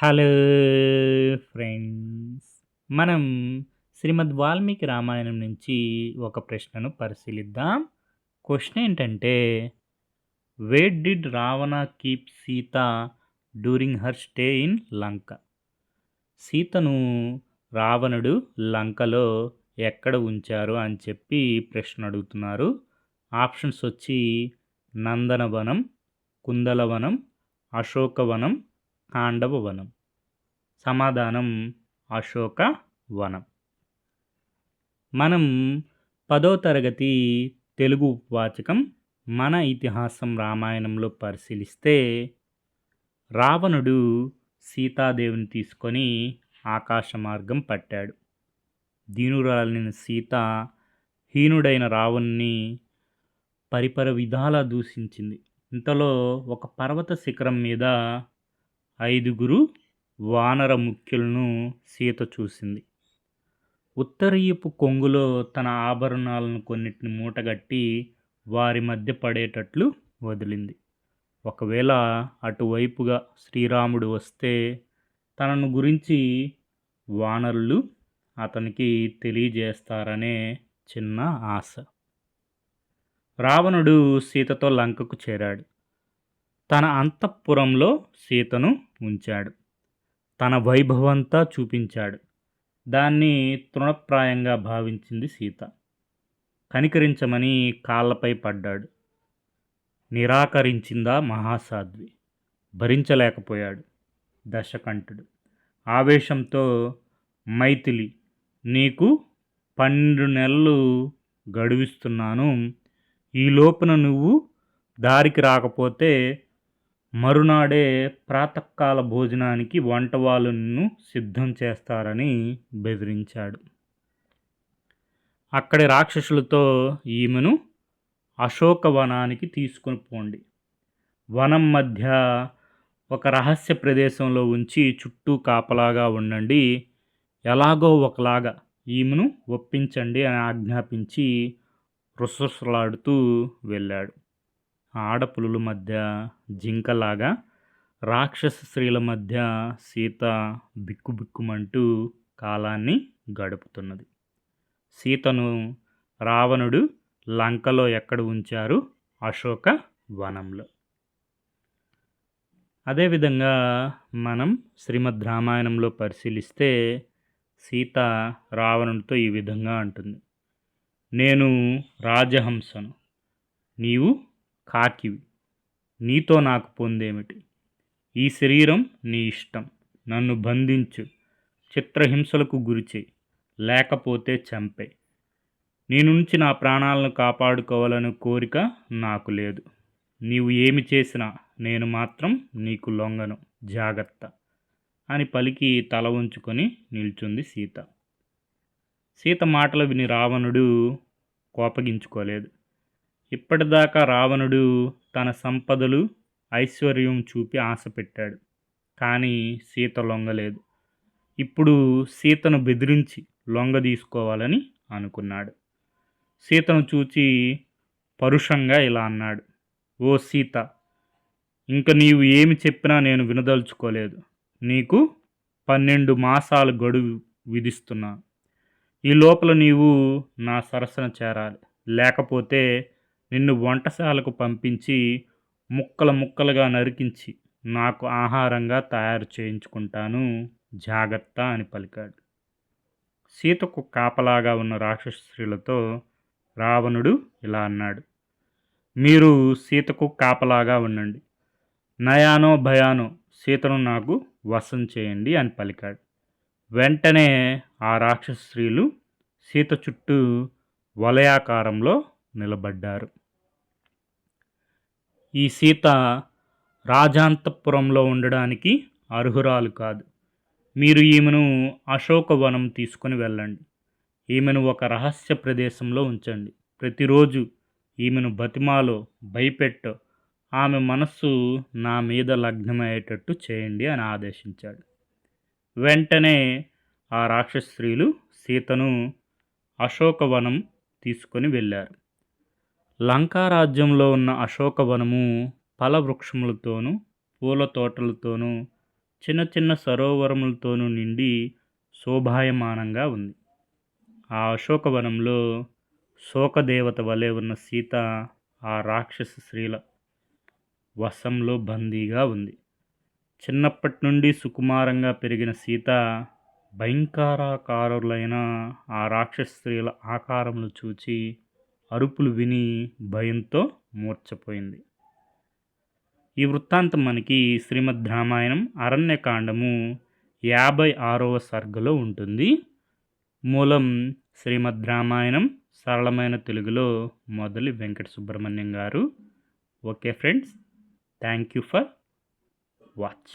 Hello friends. మనం శ్రీమద్ వాల్మీకి రామాయణం నుంచి ఒక ప్రశ్నను పరిశీలిద్దాం. క్వెషన్ ఏంటంటే, where did Ravana keep Sita during her stay in Lanka? సీతను రావణుడు లంకలో ఎక్కడ ఉంచారు అని చెప్పి ప్రశ్న అడుగుతున్నారు. ఆప్షన్స్ వచ్చి నందనవనం, కుందలవనం, అశోకవనం, కాండవవనం. సమాధానం అశోకవనం. మనం 10వ తరగతి తెలుగు ఉపవాచకం మన ఇతిహాసం రామాయణంలో పరిశీలిస్తే, రావణుడు సీతాదేవిని తీసుకొని ఆకాశ మార్గం పట్టాడు. దీనురాలిన సీత హీనుడైన రావణుని పరిపర విధాలా దూషించింది. ఇంతలో ఒక పర్వత శిఖరం మీద 5 వానర ముఖ్యులను సీత చూసింది. ఉత్తరీయపు కొంగులో తన ఆభరణాలను కొన్నిటిని మూటగట్టి వారి మధ్య పడేటట్లు వదిలింది. ఒకవేళ అటువైపుగా శ్రీరాముడు వస్తే తనను గురించి వానరులు అతనికి తెలియజేస్తారనే చిన్న ఆశ. రావణుడు సీతతో లంకకు చేరాడు. తన అంతఃపురంలో సీతను ఉంచాడు. తన వైభవంతా చూపించాడు. దాన్ని తృణప్రాయంగా భావించింది సీత. కనికరించమని కాళ్ళపై పడ్డాడు. నిరాకరించిందా మహాసాధ్వి. భరించలేకపోయాడు దశకంఠుడు. ఆవేశంతో, మైథిలి, నీకు 12 నెలలు గడువిస్తున్నాను. ఈ లోపున నువ్వు దారికి రాకపోతే మరునాడే ప్రాతకాల భోజనానికి వంటవాళ్ళు నిన్ను సిద్ధం చేస్తారని బెదిరించాడు. అక్కడి రాక్షసులతో ఈమెను అశోకవనానికి తీసుకుని పోండి. వనం మధ్య ఒక రహస్య ప్రదేశంలో ఉంచి చుట్టూ కాపలాగా ఉండండి. ఎలాగో ఒకలాగా ఈమెను ఒప్పించండి అని ఆజ్ఞాపించి రుసరుసలాడుతూ వెళ్ళాడు. ఆడపులుల మధ్య జింకలాగా రాక్షస స్త్రీల మధ్య సీత బిక్కుబిక్కుమంటూ కాలాన్ని గడుపుతున్నది. సీతను రావణుడు లంకలో ఎక్కడ ఉంచారు? అశోక వనంలో. అదేవిధంగా మనం శ్రీమద్ రామాయణంలో పరిశీలిస్తే, సీత రావణుడితో ఈ విధంగా అంటుంది: నేను రాజహంసను, నీవు కాకివి. నీతో నాకు పొందేమిటి? ఈ శరీరం నీ ఇష్టం. నన్ను బంధించు, చిత్రహింసలకు గురిచేయి, లేకపోతే చంపే. నీ నుంచి నా ప్రాణాలను కాపాడుకోవాలనే కోరిక నాకు లేదు. నీవు ఏమి చేసినా నేను మాత్రం నీకు లొంగను, జాగ్రత్త అని పలికి తల ఉంచుకొని నిల్చుంది సీత. సీత మాటలు విని రావణుడు కోపగించుకోలేదు. ఇప్పటిదాకా రావణుడు తన సంపదలు, ఐశ్వర్యం చూపి ఆశ పెట్టాడు. కానీ సీత లొంగలేదు. ఇప్పుడు సీతను బెదిరించి లొంగ తీసుకోవాలని అనుకున్నాడు. సీతను చూచి పరుషంగా ఇలా అన్నాడు: ఓ సీత, ఇంక నీవు ఏమి చెప్పినా నేను వినదలుచుకోలేదు. నీకు 12 మాసాలు గడువు విధిస్తున్నాను. ఈ లోపల నీవు నా సరసన చేరాలి. లేకపోతే నిన్ను వంటశాలకు పంపించి ముక్కలు ముక్కలుగా నరికించి నాకు ఆహారంగా తయారు చేయించుకుంటాను, జాగ్రత్త అని పలికాడు. సీతకు కాపలాగా ఉన్న రాక్షస స్త్రీలతో రావణుడు ఇలా అన్నాడు: మీరు సీతకు కాపలాగా ఉండండి. నయానో భయానో సీతను నాకు వశం చేయండి అని పలికాడు. వెంటనే ఆ రాక్షస స్త్రీలు సీత చుట్టూ వలయాకారంలో నిలబడ్డారు. ఈ సీత రాజాంతఃపురంలో ఉండడానికి అర్హురాలు కాదు. మీరు ఈమెను అశోకవనం తీసుకొని వెళ్ళండి. ఈమెను ఒక రహస్య ప్రదేశంలో ఉంచండి. ప్రతిరోజు ఈమెను బతిమాలో, భయపెట్టో ఆమె మనస్సు నా మీద లగ్నమయ్యేటట్టు చేయండి అని ఆదేశించాడు. వెంటనే ఆ రాక్షస స్త్రీలు సీతను అశోకవనం తీసుకొని వెళ్ళారు. లంకారాజ్యంలో ఉన్న అశోకవనము ఫల వృక్షములతోనూ, పూల తోటలతోనూ, చిన్న చిన్న సరోవరములతోనూ నిండి శోభాయమానంగా ఉంది. ఆ అశోకవనంలో శోకదేవత వలె ఉన్న సీత ఆ రాక్షస స్త్రీల వశంలో బందీగా ఉంది. చిన్నప్పటి నుండి సుకుమారంగా పెరిగిన సీత భయంకరాకారులైన ఆ రాక్షస స్త్రీల ఆకారములు చూచి అరుపులు విని భయంతో మూర్ఛపోయింది. ఈ వృత్తాంతం మనకి శ్రీమద్ రామాయణం అరణ్యకాండము 56వ సర్గలో ఉంటుంది. మూలం శ్రీమద్ రామాయణం సరళమైన తెలుగులో మొదలి వెంకట సుబ్రహ్మణ్యం గారు. Okay friends, thank you for watch.